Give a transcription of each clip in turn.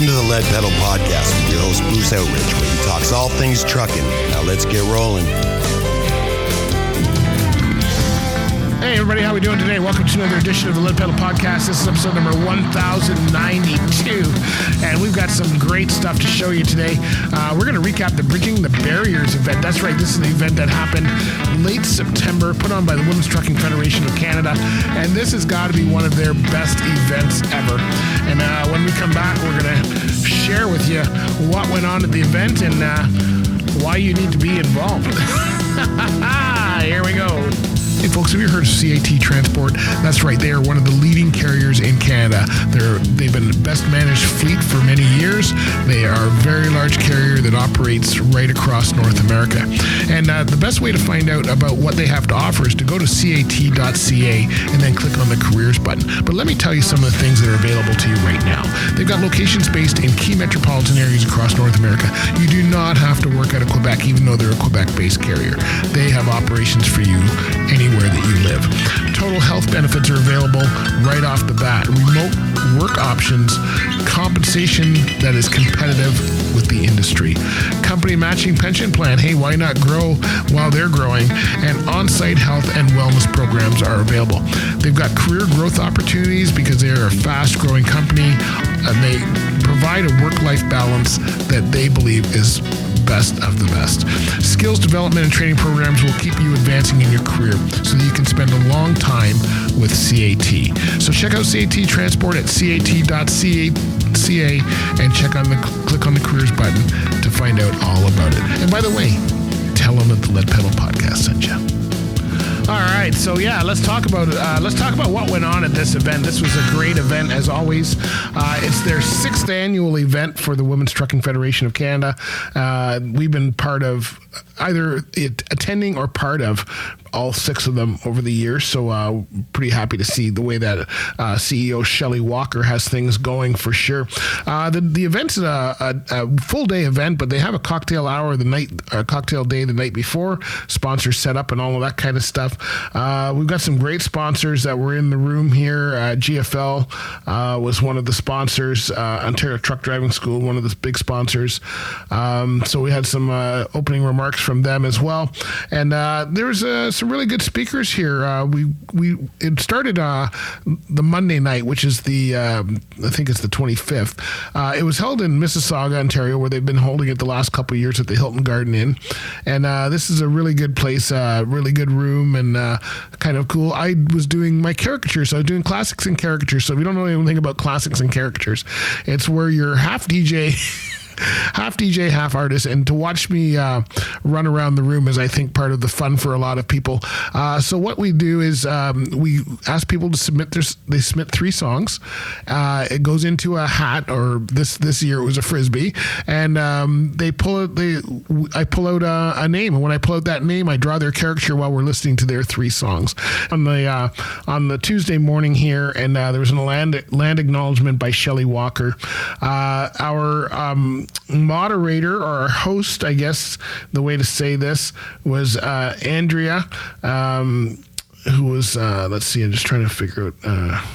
Welcome to the Lead Pedal Podcast with your host, Bruce Outridge, where he talks all things trucking. Now let's get rolling. Hey everybody, how we doing today? Welcome to another edition of the Lead Pedal Podcast. This is episode number 1092, and we've got some great stuff to show you today. We're going to recap the Bridging the Barriers event. That's right, this is the event that happened late September, put on by the Women's Trucking Federation of Canada, and this has got to be one of their best events ever. And when we come back, we're going to share with you what went on at the event and why you need to be involved. Here we go. Hey folks, have you heard of CAT Transport? That's right, they are one of the leading carriers in Canada. They've been the best managed fleet for many years. They are a very large carrier that operates right across North America. And the best way to find out about what they have to offer is to go to cat.ca and then click on the careers button. But let me tell you some of the things that are available to you right now. They've got locations based in key metropolitan areas across North America. You do not have to work out of Quebec, even though they're a Quebec-based carrier. They have operations for you anywhere that you live. Total health benefits are available right off the bat. Remote work options, compensation that is competitive with the industry. Company matching pension plan. Hey, why not grow while they're growing? And on-site health and wellness programs are available. They've got career growth opportunities because they are a fast-growing company and they provide a work-life balance that they believe is best of the best. Skills development and training programs will keep you advancing in your career so that you can spend a long time with CAT. So check out CAT Transport at cat.ca and click on the careers button to find out all about it. And by the way, tell them that the Lead Pedal Podcast sent you. All right, so yeah, let's talk about what went on at this event. This was a great event, as always. It's their 6th annual event for the Women's Trucking Federation of Canada. We've been part of either attending or part of all 6 of them over the years, so pretty happy to see the way that CEO Shelley Walker has things going for sure. The event's a full day event, but they have a cocktail hour cocktail day the night before, sponsors set up and all of that kind of stuff. We've got some great sponsors that were in the room here. GFL was one of the sponsors, Ontario Truck Driving School, one of the big sponsors. So we had some opening remarks from them as well. And there was some really good speakers here. It started the Monday night, which is I think it's the 25th. It was held in Mississauga, Ontario, where they've been holding it the last couple of years at the Hilton Garden Inn. And this is a really good place, really good room, and kind of cool. I was doing my caricatures, so I was doing classics and caricatures. So if you don't know anything about classics and caricatures, it's where you're half DJ, half artist, and to watch me run around the room is, I think, part of the fun for a lot of people. So what we do is we ask people to submit they submit 3 songs. It goes into a hat, or this year it was a Frisbee, and I pull out a name, and when I pull out that name, I draw their caricature while we're listening to their 3 songs. On the Tuesday morning here, and there was a land acknowledgement by Shelley Walker. Our moderator, or our host, I guess the way to say this, was Andrea, who was, let's see, I'm just trying to figure out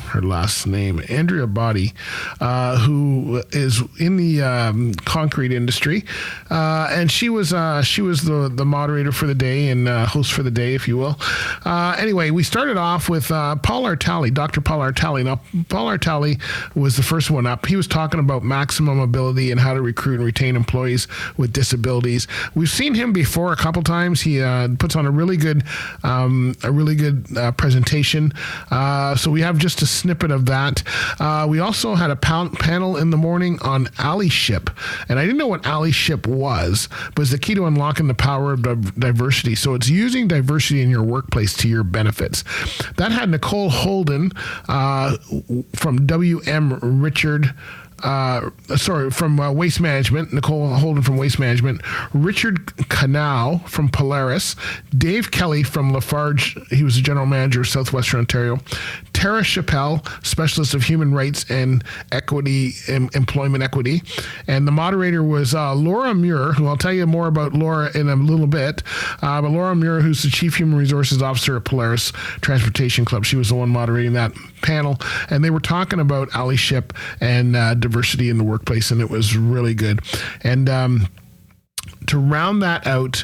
her last name, Andrea Body, who is in the concrete industry, and she was the moderator for the day and host for the day, if you will. Anyway, we started off with Paul Artale, Dr. Paul Artale. Now, Paul Artale was the first one up. He was talking about maximum ability and how to recruit and retain employees with disabilities. We've seen him before a couple times. He puts on a really good presentation. So we have just a snippet of that. We also had a panel in the morning on allyship. And I didn't know what allyship was, but it's the key to unlocking the power of diversity. So it's using diversity in your workplace to your benefits. That had Nicole Holden from WM Richard. From Waste Management, Nicole Holden from Waste Management, Richard Canal from Polaris, Dave Kelly from Lafarge, he was the general manager of Southwestern Ontario, Tara Chappelle, Specialist of Human Rights and Equity, Employment Equity. And the moderator was Laura Muir, who I'll tell you more about Laura in a little bit. But Laura Muir, who's the Chief Human Resources Officer at Polaris Transportation Club, she was the one moderating that panel. And they were talking about allyship and diversity in the workplace, and it was really good. And to round that out,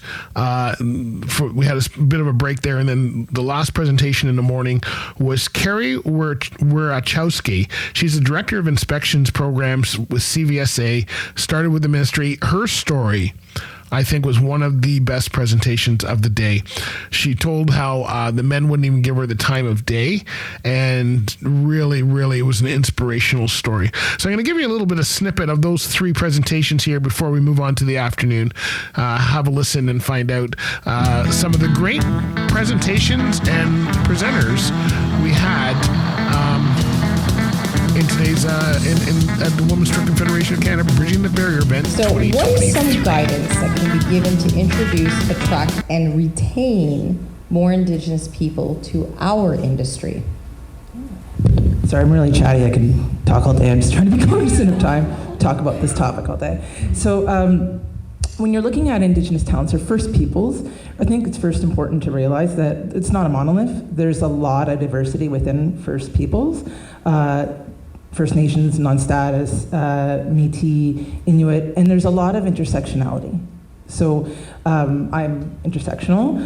we had a bit of a break there, and then the last presentation in the morning was Carrie Wierachowski. She's the Director of Inspections Programs with CVSA, started with the ministry. Her story, I think, was one of the best presentations of the day. She told how the men wouldn't even give her the time of day, and really, it was an inspirational story. So I'm going to give you a little bit of snippet of those three presentations here before we move on to the afternoon. Have a listen and find out some of the great presentations and presenters we had in today's at the Women's Trucking Federation of Canada Bridging the Barrier event. So what is some guidance that can be given to introduce, attract, and retain more Indigenous people to our industry? Sorry, I'm really chatty. I can talk all day. I'm just trying to be cognizant of time, talk about this topic all day. So when you're looking at Indigenous talents or First Peoples, I think it's first important to realize that it's not a monolith. There's a lot of diversity within First Peoples. First Nations, non-status, Métis, Inuit, and there's a lot of intersectionality. So I'm intersectional.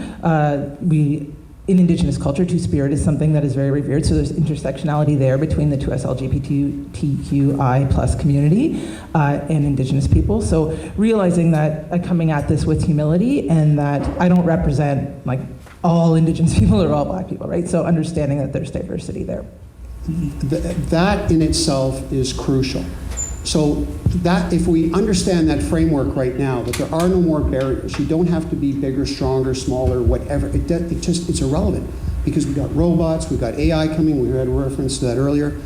In Indigenous culture, Two-Spirit is something that is very revered, so there's intersectionality there between the 2S LGBTQI plus community and Indigenous people. So realizing that coming at this with humility, and that I don't represent like all Indigenous people or all Black people, right? So understanding that there's diversity there. That in itself is crucial. So that if we understand that framework right now, that there are no more barriers, you don't have to be bigger, stronger, smaller, whatever. It's irrelevant, because we've got robots, we've got AI coming. We had a reference to that earlier.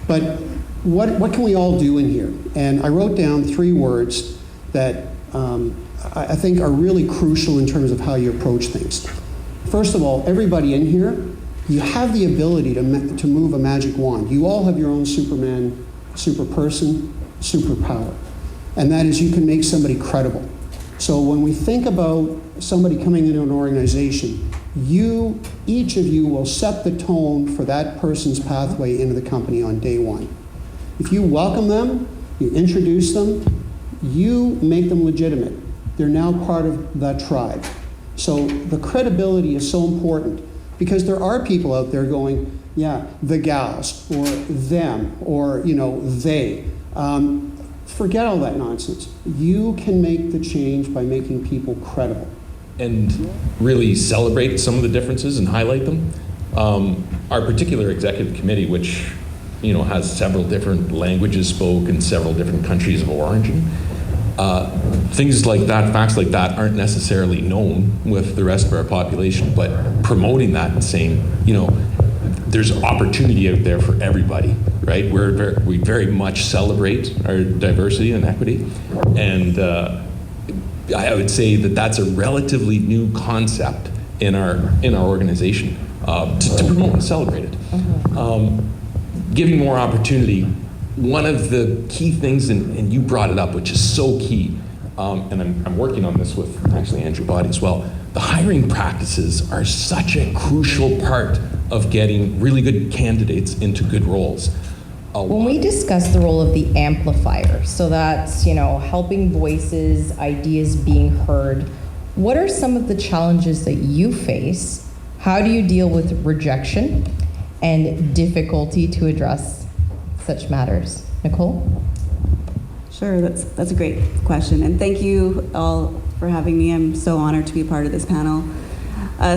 But what can we all do in here? And I wrote down 3 words that I think are really crucial in terms of how you approach things. First of all, everybody in here, you have the ability to move a magic wand. You all have your own Superman, super person, superpower. And that is, you can make somebody credible. So when we think about somebody coming into an organization, each of you will set the tone for that person's pathway into the company on day one. If you welcome them, you introduce them, you make them legitimate. They're now part of the tribe. So the credibility is so important, because there are people out there going, yeah, the gals, or them, or they. Forget all that nonsense. You can make the change by making people credible. And really celebrate some of the differences and highlight them. Our particular executive committee, which has several different languages spoke in several different countries of origin, things like that, facts like that, aren't necessarily known with the rest of our population, but promoting that and saying, there's opportunity out there for everybody, right? We very much celebrate our diversity and equity, and I would say that that's a relatively new concept in our organization to promote and celebrate it. Giving more opportunity. One of the key things, and you brought it up, which is so key, and I'm working on this with actually Andrew Body as well. The hiring practices are such a crucial part of getting really good candidates into good roles. When we discuss the role of the amplifier, so that's helping voices, ideas being heard, what are some of the challenges that you face? How do you deal with rejection and difficulty to address such matters? Nicole? Sure, that's a great question, and thank you all for having me. I'm so honored to be a part of this panel.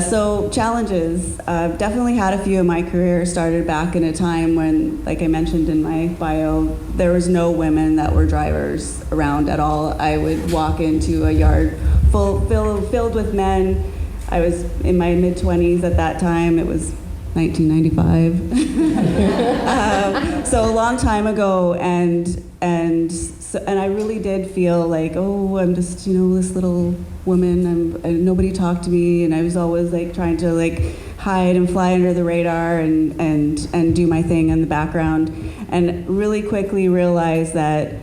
So challenges, I've definitely had a few in my career. Started back in a time when, like I mentioned in my bio, there was no women that were drivers around at all. I would walk into a yard filled with men. I was in my mid-20s at that time. It was 1995. So a long time ago, and I really did feel like, oh, I'm just this little woman, and nobody talked to me, and I was always like trying to like hide and fly under the radar and do my thing in the background, and really quickly realized that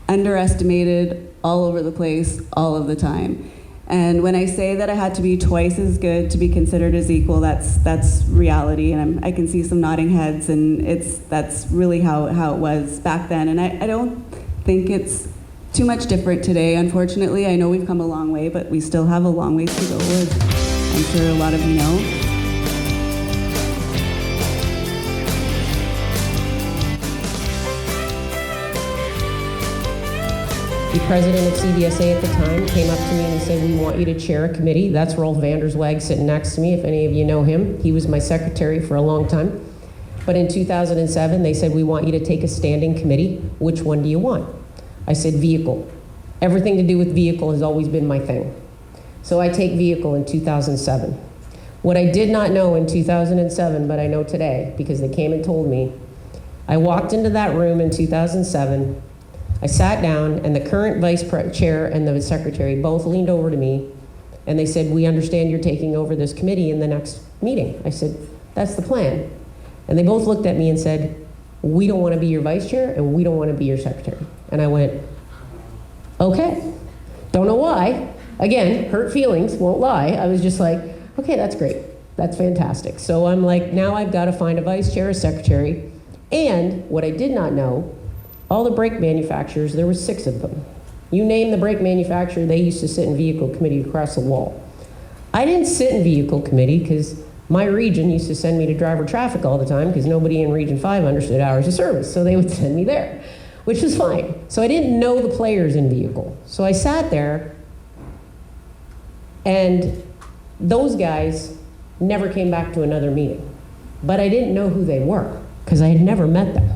underestimated all over the place, all of the time. And when I say that I had to be twice as good to be considered as equal, that's reality. And I can see some nodding heads, and that's really how it was back then. And I don't think it's too much different today, unfortunately. I know we've come a long way, but we still have a long ways to go, as I'm sure a lot of you know. The president of CVSA at the time came up to me and he said, we want you to chair a committee. That's Rolf Vanderswag sitting next to me, if any of you know him. He was my secretary for a long time. But in 2007, they said, we want you to take a standing committee. Which one do you want? I said, vehicle. Everything to do with vehicle has always been my thing. So I take vehicle in 2007. What I did not know in 2007, but I know today, because they came and told me, I walked into that room in 2007, I sat down, and the current vice chair and the secretary both leaned over to me, and they said, we understand you're taking over this committee in the next meeting. I said, that's the plan. And they both looked at me and said, we don't want to be your vice chair, and we don't want to be your secretary. And I went, okay. Don't know why. Again, hurt feelings, won't lie. I was just like, okay, that's great. That's fantastic. So I'm like, now I've got to find a vice chair, a secretary, and what I did not know, all the brake manufacturers, there were 6 of them. You name the brake manufacturer, they used to sit in vehicle committee across the wall. I didn't sit in vehicle committee because my region used to send me to driver traffic all the time because nobody in Region 5 understood hours of service, so they would send me there, which was fine. So I didn't know the players in vehicle. So I sat there, and those guys never came back to another meeting. But I didn't know who they were because I had never met them.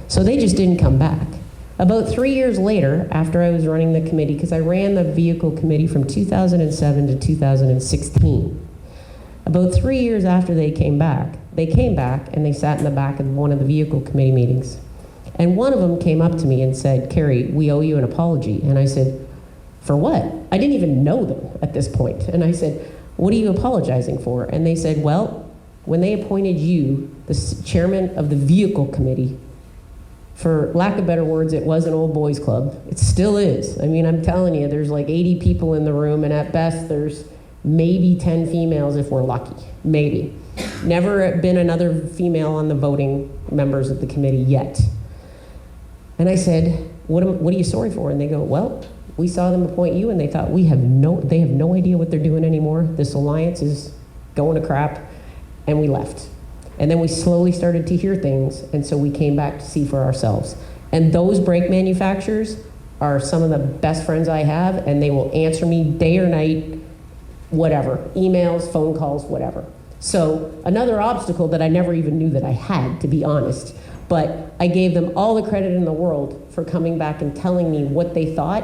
So they just didn't come back. About 3 years later, after I was running the committee, because I ran the vehicle committee from 2007 to 2016, about 3 years after they came back and they sat in the back of one of the vehicle committee meetings. And one of them came up to me and said, Carrie, we owe you an apology. And I said, for what? I didn't even know them at this point. And I said, what are you apologizing for? And they said, well, when they appointed you the chairman of the vehicle committee, for lack of better words, it was an old boys club. It still is. I mean, I'm telling you, there's like 80 people in the room, and at best there's maybe 10 females if we're lucky, maybe. Never been another female on the voting members of the committee yet. And I said, what are you sorry for? And they go, well, we saw them appoint you, and they thought they have no idea what they're doing anymore. This alliance is going to crap, and we left. And then we slowly started to hear things, and so we came back to see for ourselves. And those brake manufacturers are some of the best friends I have, and they will answer me day or night, whatever, emails, phone calls, whatever. So another obstacle that I never even knew that I had, to be honest, but I gave them all the credit in the world for coming back and telling me what they thought.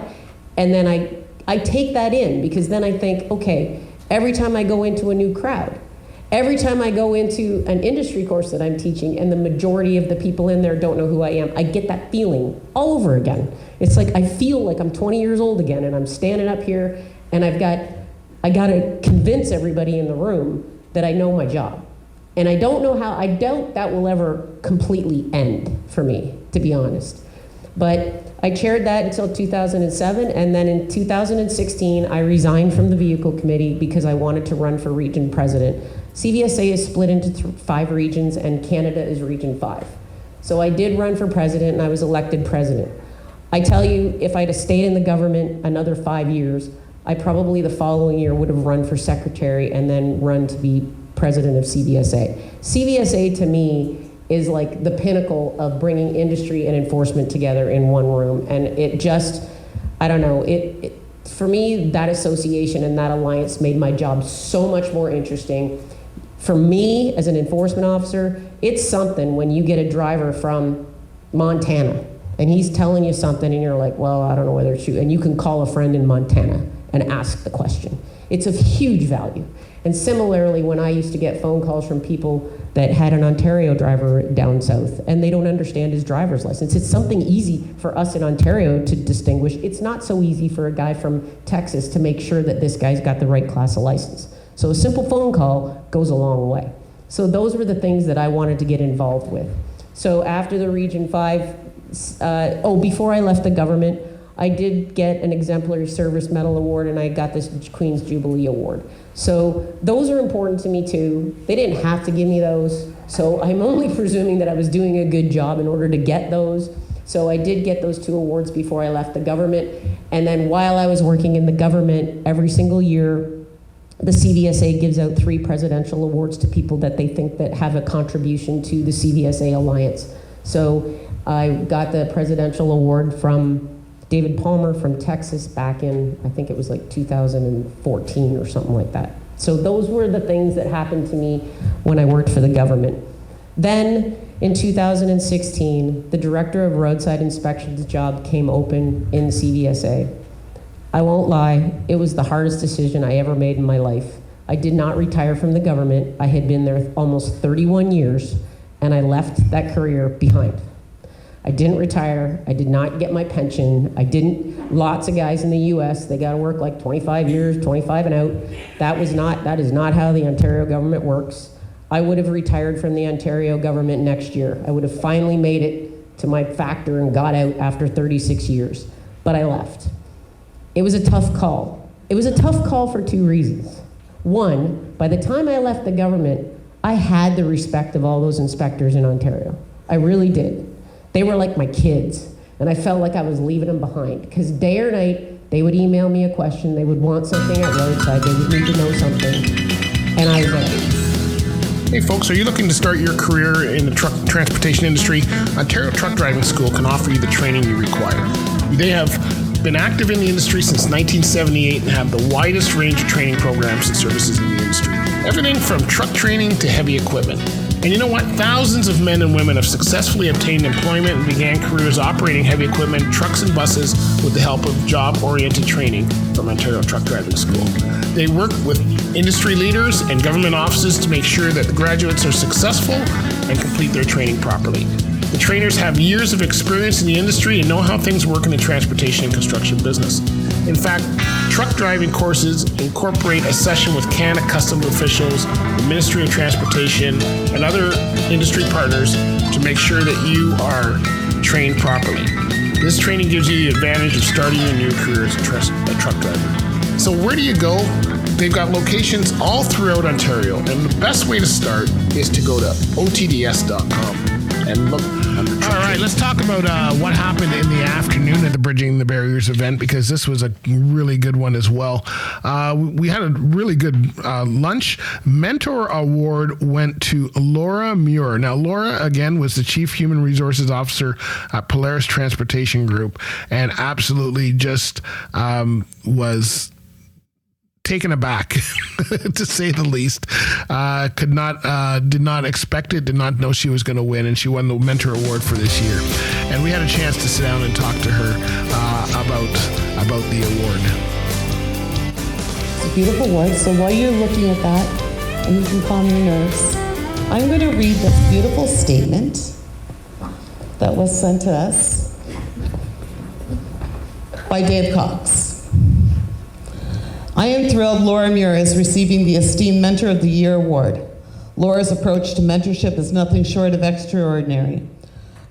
And then I take that in, because then I think, okay, every time I go into a new crowd, every time I go into an industry course that I'm teaching and the majority of the people in there don't know who I am, I get that feeling all over again. It's like I feel like I'm 20 years old again, and I'm standing up here and I got to convince everybody in the room that I know my job. And I doubt that will ever completely end for me, to be honest. But I chaired that until 2007, and then in 2016, I resigned from the vehicle committee because I wanted to run for region president. CVSA is split into 5 regions, and Canada is region 5. So I did run for president, and I was elected president. I tell you, if I'd have stayed in the government another 5 years, I probably the following year would have run for secretary and then run to be president of CVSA. CVSA to me is like the pinnacle of bringing industry and enforcement together in one room. And it just, I don't know, for me, that association and that alliance made my job so much more interesting. For me, as an enforcement officer, it's something when you get a driver from Montana and he's telling you something and you're like, well, I don't know whether it's true. And you can call a friend in Montana and ask the question. It's of huge value. And similarly, when I used to get phone calls from people that had an Ontario driver down south and they don't understand his driver's license, it's something easy for us in Ontario to distinguish. It's not so easy for a guy from Texas to make sure that this guy's got the right class of license. So a simple phone call goes a long way. So those were the things that I wanted to get involved with. So after the Region 5, before I left the government, I did get an Exemplary Service Medal Award, and I got this Queen's Jubilee Award. So those are important to me too. They didn't have to give me those, so I'm only presuming that I was doing a good job in order to get those. So I did get those 2 awards before I left the government. And then while I was working in the government, every single year, the CVSA gives out 3 presidential awards to people that they think that have a contribution to the CVSA Alliance. So I got the presidential award from David Palmer from Texas back in, I think it was like 2014 or something like that. So those were the things that happened to me when I worked for the government. Then in 2016, the director of roadside inspections job came open in the CVSA. I won't lie, it was the hardest decision I ever made in my life. I did not retire from the government. I had been there almost 31 years, and I left that career behind. I didn't retire. I did not get my pension. Lots of guys in the US, they gotta work like 25 years, 25 and out. That is not how the Ontario government works. I would have retired from the Ontario government next year. I would have finally made it to my factor and got out after 36 years, but I left. It was a tough call. It was a tough call for 2 reasons. One, by the time I left the government, I had the respect of all those inspectors in Ontario. I really did. They were like my kids, and I felt like I was leaving them behind, because day or night, they would email me a question, they would want something at roadside, they would need to know something, and I was there. Hey folks, are you looking to start your career in the truck transportation industry? Ontario Truck Driving School can offer you the training you require. They have been active in the industry since 1978 and have the widest range of training programs and services in the industry. Everything from truck training to heavy equipment. And you know what? Thousands of men and women have successfully obtained employment and began careers operating heavy equipment, trucks and buses with the help of job-oriented training from Ontario Truck Driving School. They work with industry leaders and government offices to make sure that the graduates are successful and complete their training properly. The trainers have years of experience in the industry and know how things work in the transportation and construction business. In fact, truck driving courses incorporate a session with Canada Customs officials, the Ministry of Transportation, and other industry partners to make sure that you are trained properly. This training gives you the advantage of starting your new career as a truck driver. So where do you go? They've got locations all throughout Ontario, and the best way to start is to go to otds.com and look. All right, let's talk about what happened in the afternoon at the Bridging the Barriers event, because this was a really good one as well. We had a really good lunch. Mentor Award went to Laura Muir. Now, Laura, again, was the Chief Human Resources Officer at Polaris Transportation Group, and absolutely just was taken aback, to say the least. Did not expect it, did not know she was going to win, and she won the Mentor Award for this year. And we had a chance to sit down and talk to her about the award. It's a beautiful award. So while you're looking at that, and you can calm your nerves, I'm going to read this beautiful statement that was sent to us by Dave Cox. I am thrilled Laura Muir is receiving the esteemed Mentor of the Year award. Laura's approach to mentorship is nothing short of extraordinary.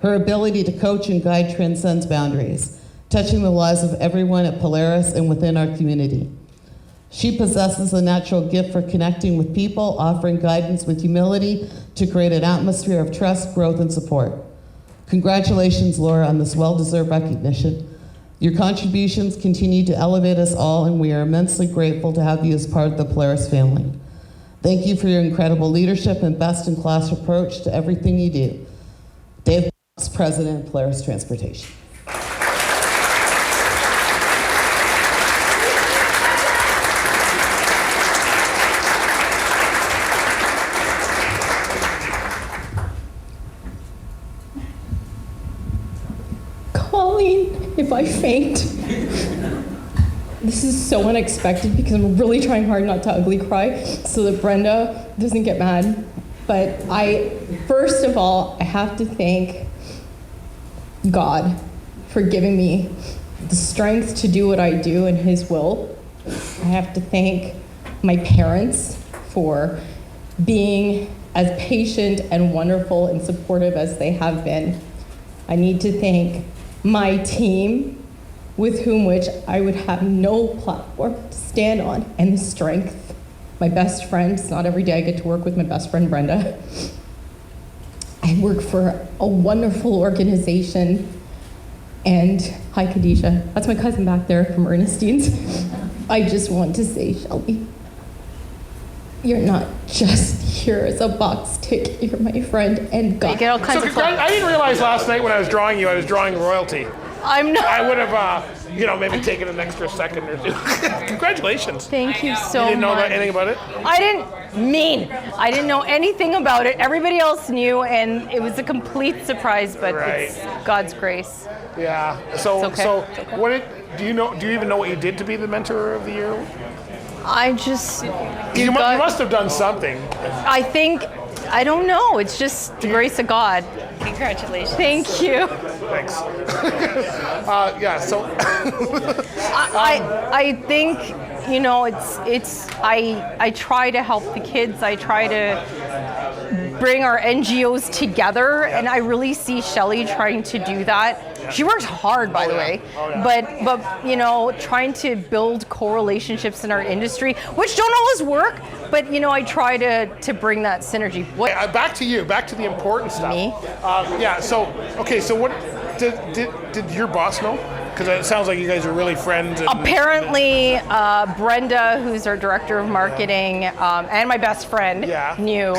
Her ability to coach and guide transcends boundaries, touching the lives of everyone at Polaris and within our community. She possesses a natural gift for connecting with people, offering guidance with humility to create an atmosphere of trust, growth, and support. Congratulations, Laura, on this well-deserved recognition. Your contributions continue to elevate us all, and we are immensely grateful to have you as part of the Polaris family. Thank you for your incredible leadership and best-in-class approach to everything you do. Dave Cox, President of Polaris Transportation. If I faint. This is so unexpected because I'm really trying hard not to ugly cry so that Brenda doesn't get mad. But first of all, I have to thank God for giving me the strength to do what I do in His will. I have to thank my parents for being as patient and wonderful and supportive as they have been. I need to thank my team, with whom which I would have no platform to stand on, and the strength. My best friend, it's not every day I get to work with my best friend Brenda. I work for a wonderful organization. And hi, Khadijah. That's my cousin back there from Ernestine's. I just want to say, Shelby, you're not just here as a box tick. You're my friend, and God. So I didn't realize last night when I was drawing you, I was drawing royalty. I'm not. I would have, maybe taken an extra second or two. Congratulations. Thank you so much. You didn't know anything about it? I didn't know anything about it. Everybody else knew, and it was a complete surprise, but it's God's grace. Yeah. So, It's okay. so It's okay. what do you know? Do you even know what you did to be the mentor of the year? I just. You must have done something. I think. I don't know. It's just the grace of God. Congratulations. Thank you. Thanks. So. I think, I try to help the kids. I try to bring our NGOs together, and I really see Shelley trying to do that. She works hard, by the way, but trying to build co-relationships in our industry, which don't always work, but I try to bring that synergy. Back to you. Back to the important stuff. Me? So what did your boss know? Because it sounds like you guys are really friends. Apparently, Brenda, who's our director of marketing, and my best friend, knew.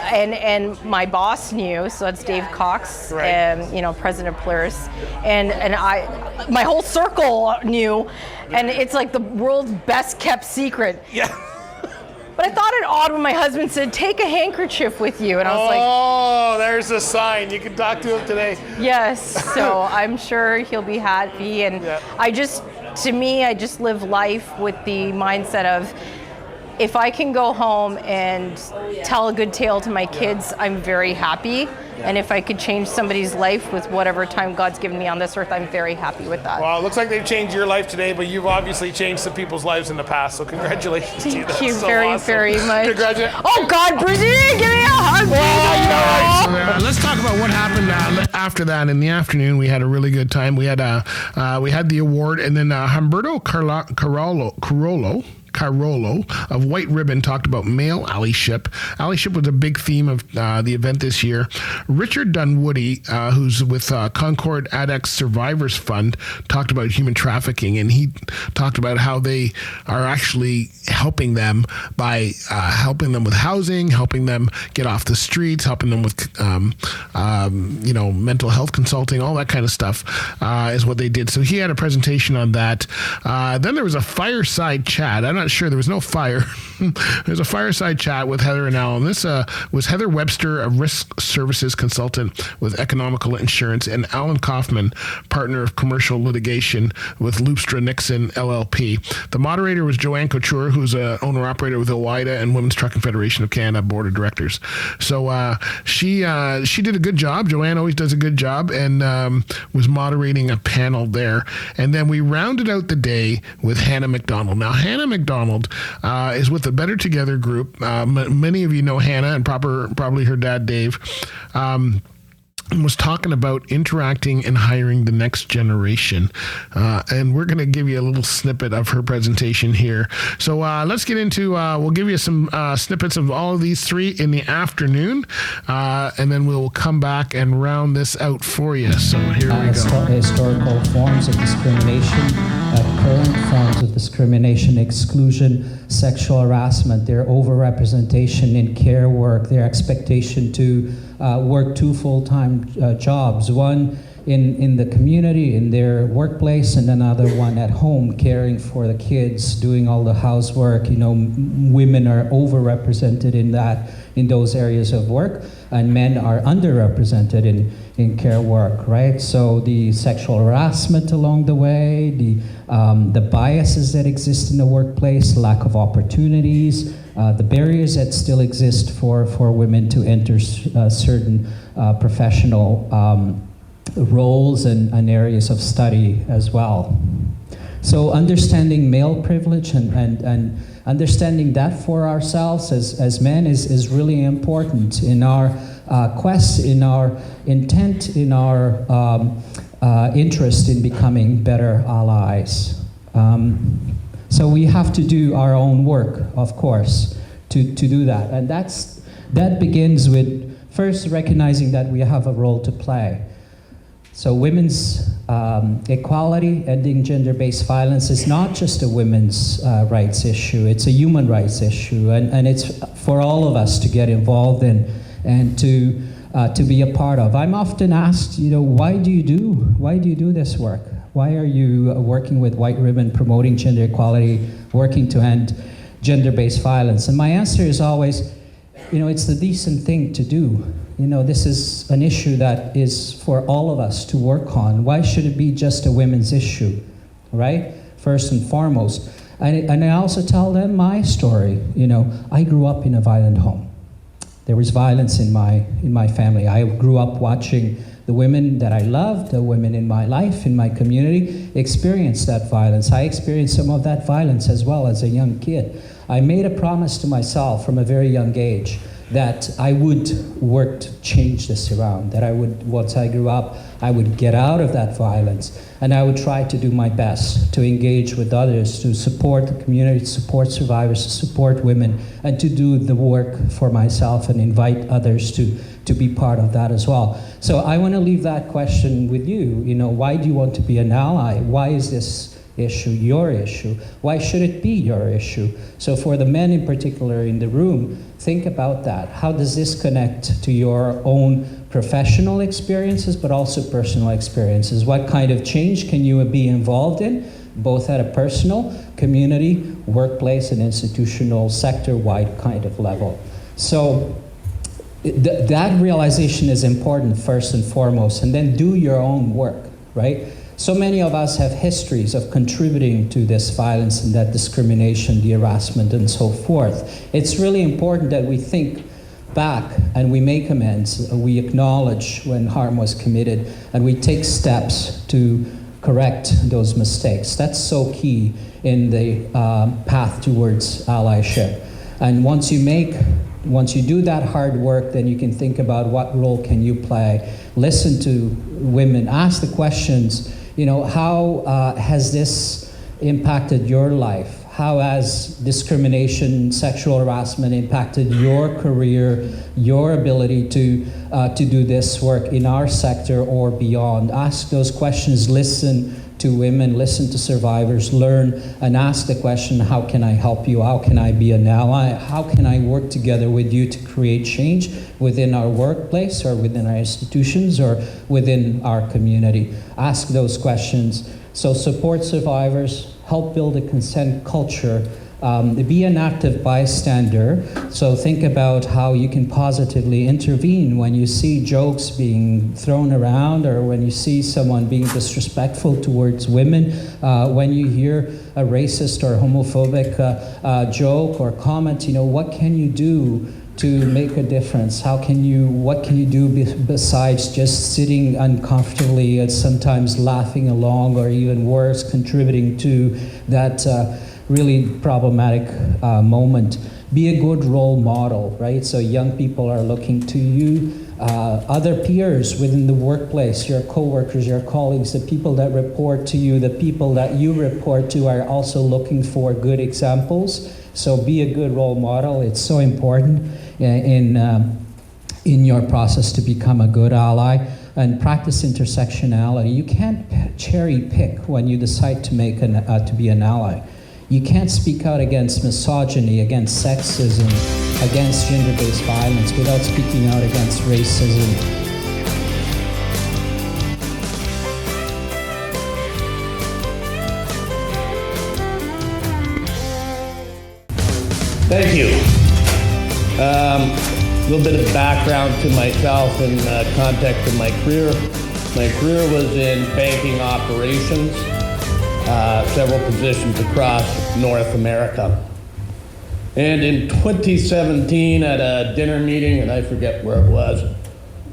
And my boss knew, so that's Dave Cox, and president of Polaris, and my whole circle knew, and it's like the world's best kept secret. Yeah. But I thought it odd when my husband said, "Take a handkerchief with you," and I was like, "Oh, there's a sign. You can talk to him today." Yes, so I'm sure he'll be happy, and I just live life with the mindset of, if I can go home and tell a good tale to my kids, I'm very happy. And if I could change somebody's life with whatever time God's given me on this earth, I'm very happy with that. Well, it looks like they've changed your life today, but you've obviously changed some people's lives in the past, so congratulations to you. Thank you so very, awesome. very much. Congratulations. Oh, God, Bridget, give me a hug. Let's talk about what happened after that. In the afternoon, we had a really good time. We had the award, and then Humberto Carollo of White Ribbon talked about male allyship. Allyship was a big theme of the event this year. Richard Dunwoody, who's with Concord Adex Survivors Fund, talked about human trafficking, and he talked about how they are actually helping them by helping them with housing, helping them get off the streets, helping them with mental health consulting, all that kind of stuff is what they did. So he had a presentation on that. Then there was a fireside chat. I'm not sure, there was no fire. There's a fireside chat with Heather and Alan. This was Heather Webster, a risk services consultant with Economical Insurance, and Alan Kaufman, partner of commercial litigation with Loopstra Nixon LLP. The moderator was Joanne Couture, who's an owner-operator with OOIDA and Women's Trucking Federation of Canada Board of Directors. So she did a good job. Joanne always does a good job, and was moderating a panel there. And then we rounded out the day with Hannah McDonald. Now, Hannah McDonald is with the Better Together group. Many of you know Hannah, and probably her dad, Dave. And was talking about interacting and hiring the next generation. And we're going to give you a little snippet of her presentation here. So let's get into, we'll give you some snippets of all of these three in the afternoon, and then we'll come back and round this out for you. So here we go. Historical forms of discrimination, current forms of discrimination, exclusion, sexual harassment, their overrepresentation in care work, their expectation to work two full-time jobs, one in the community, in their workplace, and another one at home, caring for the kids, doing all the housework. Women are overrepresented in those areas of work, and men are underrepresented in care work, right? So the sexual harassment along the way, the biases that exist in the workplace, lack of opportunities, the barriers that still exist for women to enter certain professional roles and areas of study as well. So understanding male privilege and understanding that for ourselves as men is really important in our quest, in our intent, in our interest in becoming better allies. So we have to do our own work, of course, to do that. And that begins with first recognizing that we have a role to play. So women's equality, ending gender-based violence is not just a women's rights issue, it's a human rights issue, and it's for all of us to get involved in and to be a part of. I'm often asked, why do you do this work? Why are you working with White Ribbon, promoting gender equality, working to end gender-based violence? And my answer is always, it's the decent thing to do. This is an issue that is for all of us to work on. Why should it be just a women's issue, right? First and foremost. And I also tell them my story. I grew up in a violent home. There was violence in my family. I grew up watching the women that I loved, the women in my life, in my community, experience that violence. I experienced some of that violence as well as a young kid. I made a promise to myself from a very young age that I would work to change this around, that I would, once I grew up, I would get out of that violence, and I would try to do my best to engage with others, to support the community, to support survivors, to support women, and to do the work for myself and invite others to be part of that as well. So I want to leave that question with you. Why do you want to be an ally? Why is this issue your issue? Why should it be your issue? So for the men in particular in the room, think about that. How does this connect to your own professional experiences, but also personal experiences? What kind of change can you be involved in, both at a personal, community, workplace, and institutional, sector-wide kind of level? So that realization is important first and foremost, and then do your own work, right? So many of us have histories of contributing to this violence and that discrimination, the harassment, and so forth. It's really important that we think back and we make amends, we acknowledge when harm was committed, and we take steps to correct those mistakes. That's so key in the path towards allyship. And once you do that hard work, then you can think about what role can you play. Listen to women, ask the questions, how has this impacted your life? How has discrimination, sexual harassment impacted your career, your ability to do this work in our sector or beyond? Ask those questions, listen to women, listen to survivors, learn, and ask the question, how can I help you? How can I be an ally? How can I work together with you to create change within our workplace or within our institutions or within our community? Ask those questions. So support survivors, help build a consent culture, be an active bystander. So think about how you can positively intervene when you see jokes being thrown around or when you see someone being disrespectful towards women, when you hear a racist or homophobic joke or comment, what can you do to make a difference? What can you do besides just sitting uncomfortably and sometimes laughing along, or even worse, contributing to that really problematic moment? Be a good role model, right? So young people are looking to you, other peers within the workplace, your coworkers, your colleagues, the people that report to you, the people that you report to are also looking for good examples. So be a good role model. It's so important in your process to become a good ally, and practice intersectionality. You can't cherry pick when you decide to be an ally. You can't speak out against misogyny, against sexism, against gender-based violence without speaking out against racism. Thank you. A little bit of background to myself in context of my career. My career was in banking operations, several positions across North America. And in 2017, at a dinner meeting, and I forget where it was,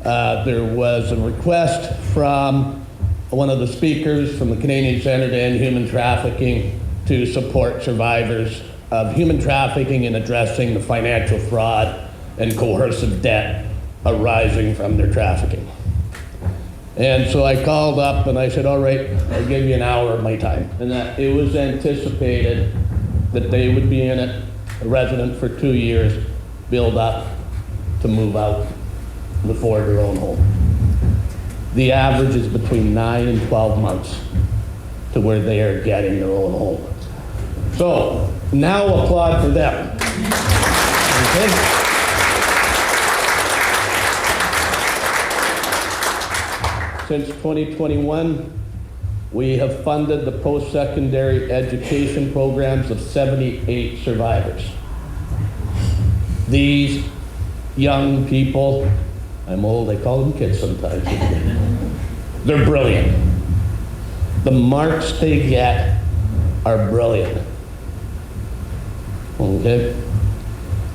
there was a request from one of the speakers from the Canadian Centre to End Human Trafficking to support survivors of human trafficking and addressing the financial fraud and coercive debt arising from their trafficking. And so I called up and I said, all right, I'll give you an hour of my time. And that it was anticipated that they would be in it, a resident for 2 years, build up to move out and afford their own home. The average is between 9 and 12 months to where they are getting their own home. So now applaud for them. Okay? Since 2021, we have funded the post-secondary education programs of 78 survivors. These young people, I'm old, I call them kids sometimes. They're brilliant. The marks they get are brilliant. Okay?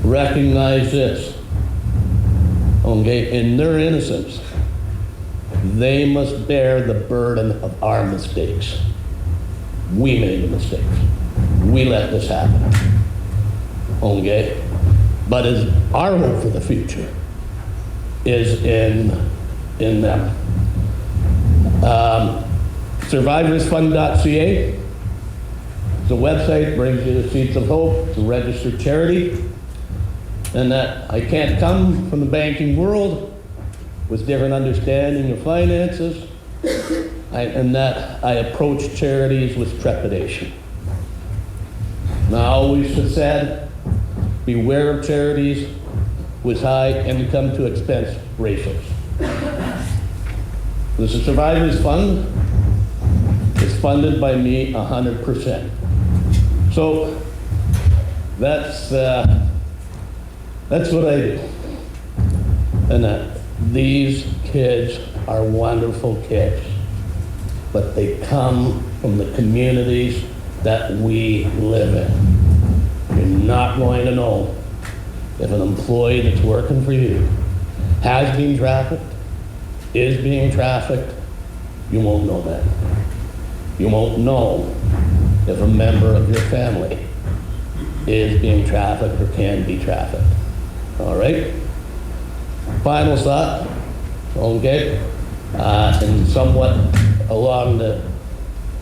Recognize this. Okay? In their innocence, they must bear the burden of our mistakes. We made the mistakes. We let this happen. Okay? But our hope for the future is in them. SurvivorsFund.ca is a website, brings you the Seeds of Hope. It's a registered charity. And that I can't come from the banking world with different understanding of finances, and that I approach charities with trepidation. Now, I always have said, beware of charities with high income to expense ratios. This is Survivors Fund. It's funded by me 100%. So that's what I do. And these kids are wonderful kids, but they come from the communities that we live in. You're not going to know if an employee that's working for you has been trafficked, is being trafficked. You won't know that. You won't know if a member of your family is being trafficked or can be trafficked. All right? Final thought, okay, and somewhat along the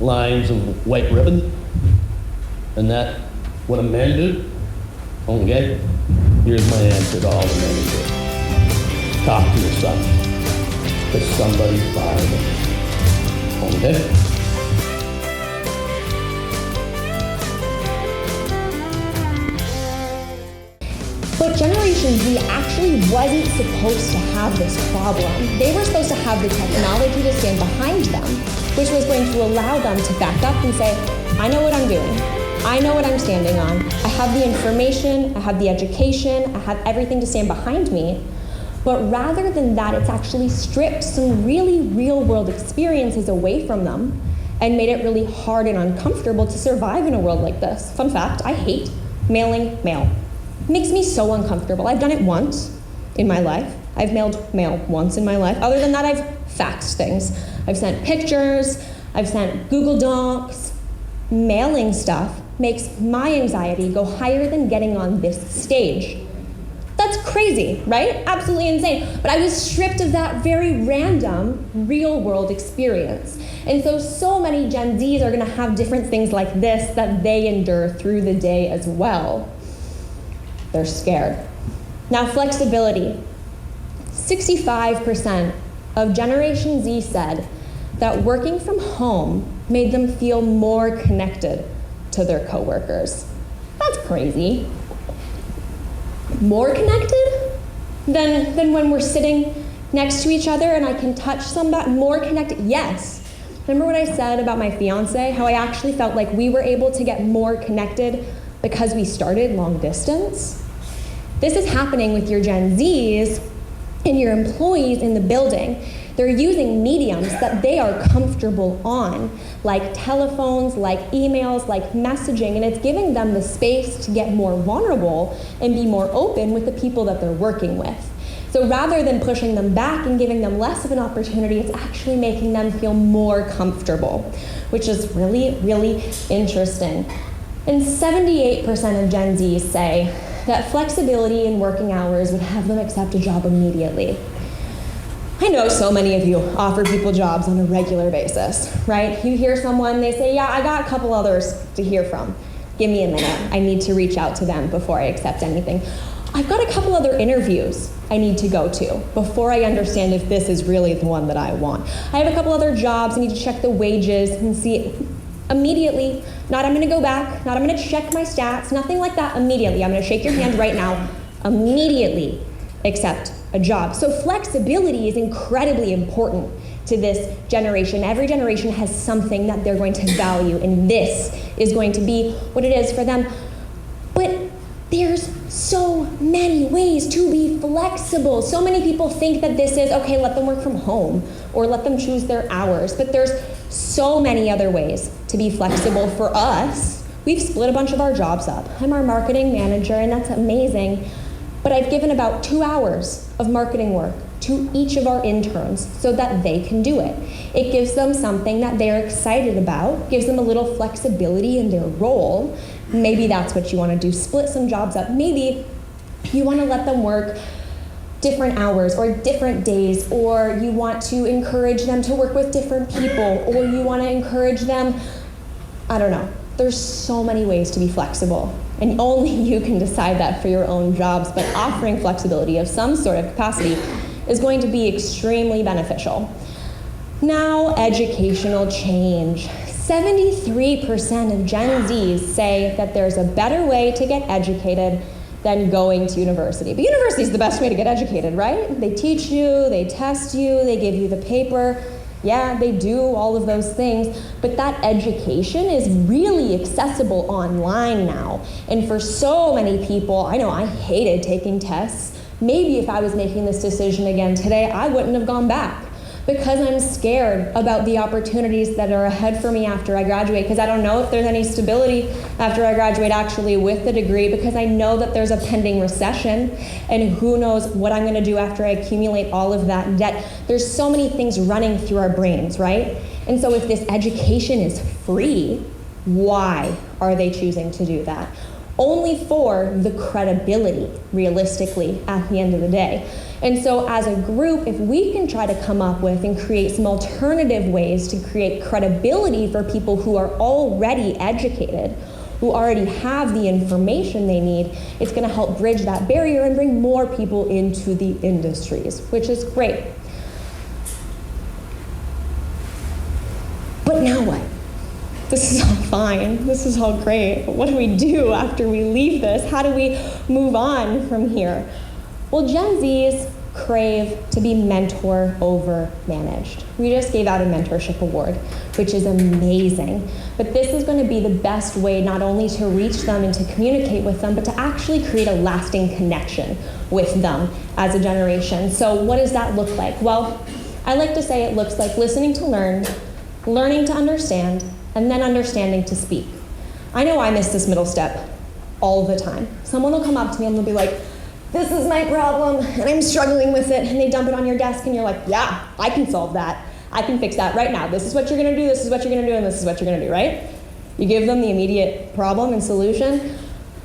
lines of white ribbon, and that what a man do, okay, here's my answer to all the men who do. Talk to your son, because somebody's buying it, okay? But Generation Z actually wasn't supposed to have this problem. They were supposed to have the technology to stand behind them, which was going to allow them to back up and say, I know what I'm doing. I know what I'm standing on. I have the information, I have the education, I have everything to stand behind me. But rather than that, it's actually stripped some really real-world experiences away from them and made it really hard and uncomfortable to survive in a world like this. Fun fact, I hate mailing mail. Makes me so uncomfortable. I've done it once in my life. I've mailed mail once in my life. Other than that, I've faxed things. I've sent pictures. I've sent Google Docs. Mailing stuff makes my anxiety go higher than getting on this stage. That's crazy, right? Absolutely insane. But I was stripped of that very random, real-world experience. And so many Gen Zs are gonna have different things like this that they endure through the day as well. They're scared. Now, flexibility. 65% of Generation Z said that working from home made them feel more connected to their coworkers. That's crazy. More connected than when we're sitting next to each other and I can touch somebody? More connected? Yes. Remember what I said about my fiance? How I actually felt like we were able to get more connected because we started long distance? This is happening with your Gen Zs and your employees in the building. They're using mediums that they are comfortable on, like telephones, like emails, like messaging, and it's giving them the space to get more vulnerable and be more open with the people that they're working with. So rather than pushing them back and giving them less of an opportunity, it's actually making them feel more comfortable, which is really, really interesting. And 78% of Gen Zs say that flexibility in working hours would have them accept a job immediately. I know so many of you offer people jobs on a regular basis, right? You hear someone, they say, yeah, I got a couple others to hear from. Give me a minute. I need to reach out to them before I accept anything. I've got a couple other interviews I need to go to before I understand if this is really the one that I want. I have a couple other jobs. I need to check the wages and see immediately. Not I'm going to go back. Not I'm going to check my stats. Nothing like that immediately. I'm going to shake your hand right now. Immediately accept a job. So flexibility is incredibly important to this generation. Every generation has something that they're going to value, and this is going to be what it is for them. But there's so many ways to be flexible. So many people think that this is, okay, let them work from home or let them choose their hours. But there's so many other ways to be flexible for us. We've split a bunch of our jobs up. I'm our marketing manager, and that's amazing. But I've given about 2 hours of marketing work to each of our interns so that they can do it. It gives them something that they're excited about, gives them a little flexibility in their role. Maybe that's what you want to do, split some jobs up. Maybe you want to let them work different hours or different days, or you want to encourage them to work with different people, or you want to encourage them, I don't know. There's so many ways to be flexible, and only you can decide that for your own jobs, but offering flexibility of some sort of capacity is going to be extremely beneficial. Now, educational change. 73% of Gen Zs say that there's a better way to get educated than going to university. But university is the best way to get educated, right? They teach you, they test you, they give you the paper. Yeah, they do all of those things, but that education is really accessible online now. And for so many people, I know I hated taking tests. Maybe if I was making this decision again today, I wouldn't have gone back, because I'm scared about the opportunities that are ahead for me after I graduate, because I don't know if there's any stability after I graduate actually with the degree, because I know that there's a pending recession, and who knows what I'm going to do after I accumulate all of that debt. There's so many things running through our brains, right? And so if this education is free, why are they choosing to do that? Only for the credibility, realistically, at the end of the day. And so as a group, if we can try to come up with and create some alternative ways to create credibility for people who are already educated, who already have the information they need, it's going to help bridge that barrier and bring more people into the industries, which is great. But now what? This is all fine, this is all great, but what do we do after we leave this? How do we move on from here? Well, Gen Zs crave to be mentor over managed. We just gave out a mentorship award, which is amazing. But this is going to be the best way not only to reach them and to communicate with them, but to actually create a lasting connection with them as a generation. So what does that look like? Well, I like to say it looks like listening to learn, learning to understand, and then understanding to speak. I know I miss this middle step all the time. Someone will come up to me and they'll be like, this is my problem, and I'm struggling with it, and they dump it on your desk, and you're like, yeah, I can solve that. I can fix that right now. This is what you're gonna do, this is what you're gonna do, and this is what you're gonna do, right? You give them the immediate problem and solution,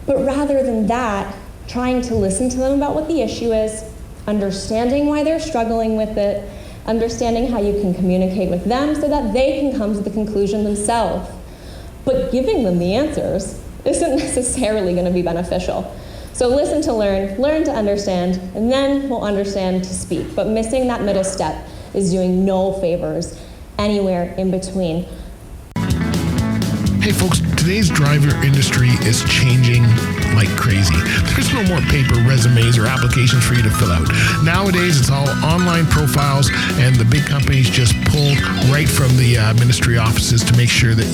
but rather than that, trying to listen to them about what the issue is, understanding why they're struggling with it, understanding how you can communicate with them so that they can come to the conclusion themselves. But giving them the answers isn't necessarily going to be beneficial. So listen to learn, learn to understand, and then we'll understand to speak. But missing that middle step is doing no favors anywhere in between. Hey folks, today's driver industry is changing like crazy. There's no more paper resumes or applications for you to fill out. Nowadays, it's all online profiles, and the big companies just pull right from the ministry offices to make sure that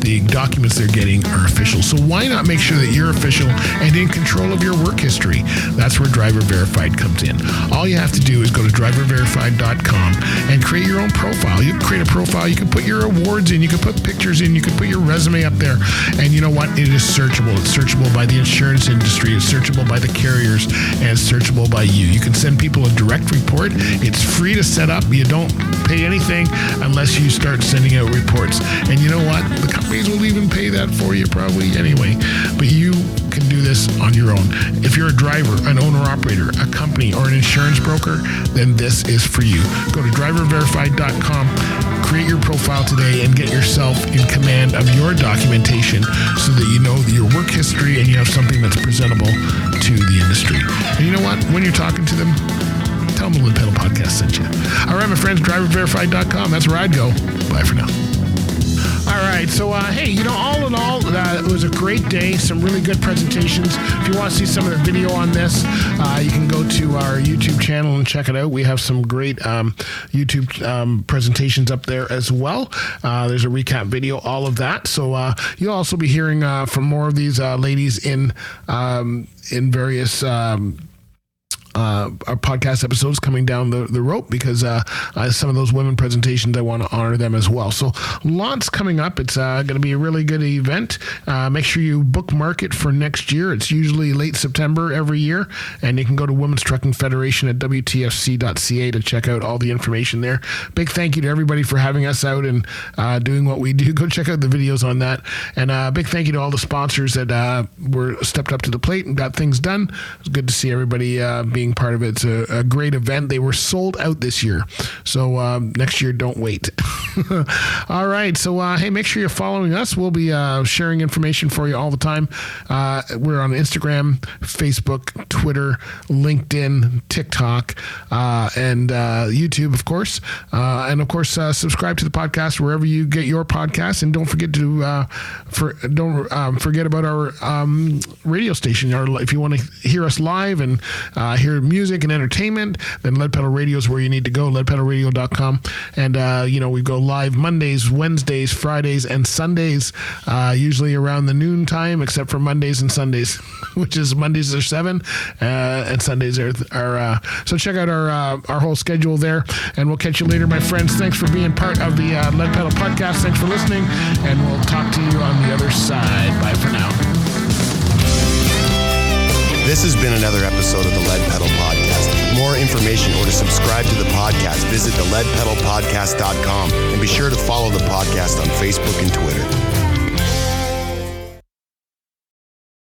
the documents they're getting are official. So why not make sure that you're official and in control of your work history? That's where Driver Verified comes in. All you have to do is go to driververified.com and create your own profile. You can create a profile, you can put your awards in, you can put pictures in, you can put your resume up there, and you know what? It is searchable. It's searchable by the insurance insurance industry. It's searchable by the carriers and it's searchable by you. You can send people a direct report. It's free to set up. You don't pay anything unless you start sending out reports. And you know what? The companies will even pay that for you probably anyway. But you can do this on your own. If you're a driver, an owner-operator, a company, or an insurance broker, then this is for you. Go to driververified.com, create your profile today, and get yourself in command of your documentation so that you know your work history and you have something that's presentable to the industry. And you know what? When you're talking to them, tell them the Lead Pedal Podcast sent you. All right, my friends, driververified.com. That's where I'd go. Bye for now. All right, so hey, you know, all in all, it was a great day. Some really good presentations. If you want to see some of the video on this, you can go to our YouTube channel and check it out. We have some great YouTube presentations up there as well. There's a recap video, all of that. So you'll also be hearing from more of these ladies in various our podcast episodes coming down the rope, because some of those women presentations, I want to honor them as well. So lots coming up. It's going to be a really good event. Make sure you bookmark it for next year. It's usually late September every year, and you can go to Women's Trucking Federation at WTFC.ca to check out all the information there. Big thank you to everybody for having us out and doing what we do. Go check out the videos on that. And big thank you to all the sponsors that were stepped up to the plate and got things done. It's good to see everybody being part of it. It's a great event. They were sold out this year. So next year, don't wait. All right. So, hey, make sure you're following us. We'll be sharing information for you all the time. We're on Instagram, Facebook, Twitter, LinkedIn, TikTok, and YouTube, of course. And of course, subscribe to the podcast wherever you get your podcasts. And don't forget to forget about our radio station. If you want to hear us live and hear music and entertainment, then Lead Pedal Radio is where you need to go, leadpedalradio.com. And, you know, we go live Mondays, Wednesdays, Fridays, and Sundays, usually around the noon time, except for Mondays and Sundays, which is Mondays are 7, and Sundays are so check out our whole schedule there, and we'll catch you later, my friends. Thanks for being part of the Lead Pedal Podcast. Thanks for listening, and we'll talk to you on the other side. Bye for now. This has been another episode of the Lead Pedal Podcast. For more information or to subscribe to the podcast, visit theleadpedalpodcast.com and be sure to follow the podcast on Facebook and Twitter.